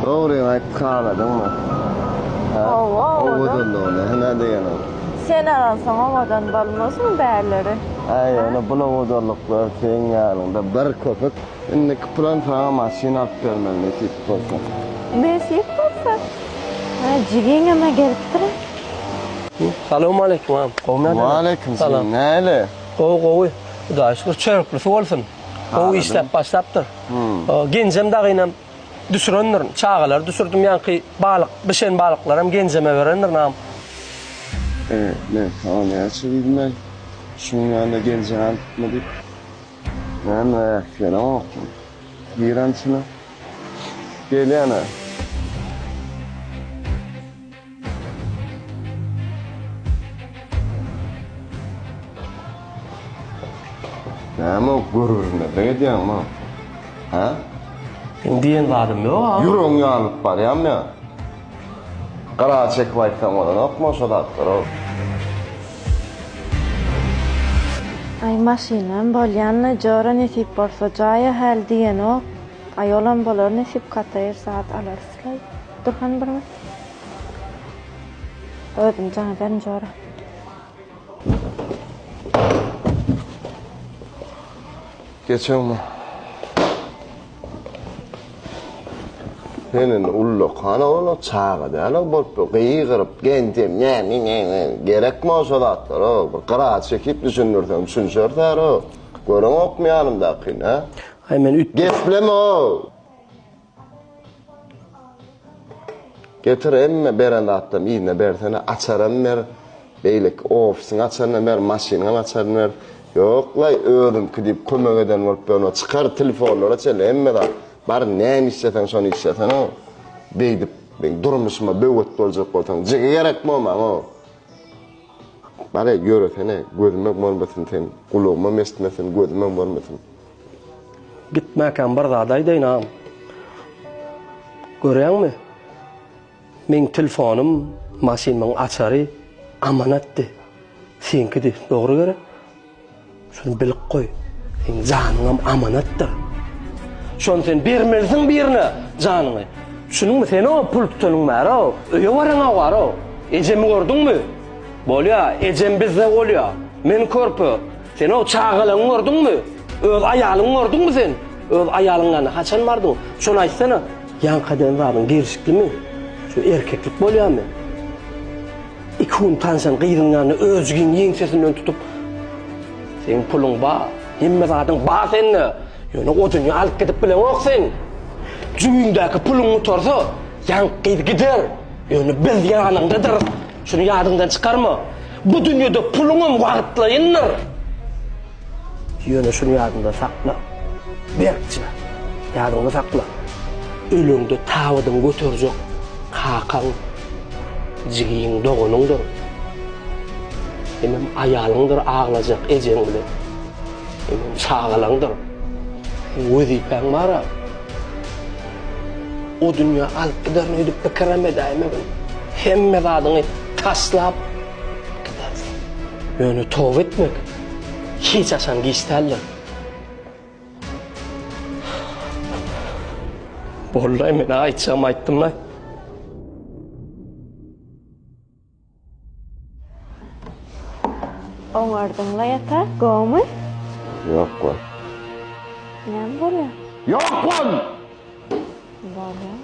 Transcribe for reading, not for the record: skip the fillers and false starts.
Doğru ayıp kağladın mı? Oğudun da onu, ne diyelim? Sen arasan ovadan balmasın bärleri. Ay, onu bula oğudurluklar senin yanında bir köpük. İndeki plan sana maşina alıp gelmeli nesip olsun. Nesip olsa? Jigin ama geliptir. Selamun aleyküm ağam. Aleyküm selam. Neyle? Qo'y. Xudo shukr, çörüklüsü olsun. O işlep başlaptır. Gencem dağıyla düşürendir. Çağalar düşürdüm yankı balık, bişen balıklarım genceme verendir ağam. Ne, tamam ya, bilmem. Şunun yanında geleceğini anlatmadık. Ben de fena okudum. İğrençine. Gel yana. Ama gururuna ne diyorsun lan? Ha? Ben diyen vadım yok ağam. Yürüyün yanıp var ya. Kara çek vaytam olan okma şodattır o. Ay maşinam bolyanla jora nesip bolsa jaya hal diyen o. Ayolam bolar nesip katayır saat alarsızlay. Durhan bir mi? Ödüm canıdan jora. Geçen mi? Senin ulluk, ana onu çağıdı, ana bolup kıyıqırıp gendim, ne, gerek mi o şodattır o? Kara çekip düşünürsen, düşünsörler o. Görün okmayanım da kıyın, ha? Ay men üt. Gepleme o. Getir emme berende attım, iyine bersene, açarım ver. Beylik ofisin açarım ver, maşinin açarım ver. Yok lay öğrüm ki deyip kömek eden olup ben o çıkar telefonlara çele emme da. Bari neyini isteten şonu isteten o. Beydip ben durmuşuma böğüt olacak oltan. Cıgı gerek mi olmam o. Bari görütene gözüme görmesin sen. Kulağıma mesmesin gözüme görmesin. Gitmeken bir dağdaydayn ağam. Görüyen mi? Men telefonum, maşinimın açarı amanattı. Senki de doğru göre. Şunu bilip koy. Sen canınım amanattır. Şunu sen vermezsin birine canını. Şunun mu sen o pul tutalım var o. Öyle varana var o. Ecemi gördün mü? Bolya, ecem bizde oluyor. Men körpü. Sen o çağılan gördün mü? Öz ayalın gördün mü sen? Öz ayalınla haçan vardın? Şunu açsana. Yankadan vardın gerçekli mi? Şu erkeklik bolya mı? İki gün tansan kıydığını özgün yensesinden tutup sen pulun ba, himme zaten ba seninle. Yani o dünya alıp gidip bilen yok sen. Cüğündeki pulunu torsa, yankıydı gider. Yani biz yanındadır. Şunu yadından çıkarma. Bu dünyada pulunum vakitla inir. Yani şunu yadında sakla. Berkçe, yadında sakla. Ölümde tavadan götürecek. Kakan, ciğin doğunundur. Benim ayalındır ağlayacak ecen bile. Benim sağlandır. Vazifen var ha. O dünya alıp giderin ödüp de kıramedayım ben. Hemme zadını taslap gidersin. Yani tov etmek hiç asan isterler. Vallahi men aytsam ayttım lan. Oňardın la yata, gomy? Yok var. Näme bolýar? Yok lan! Bolýar.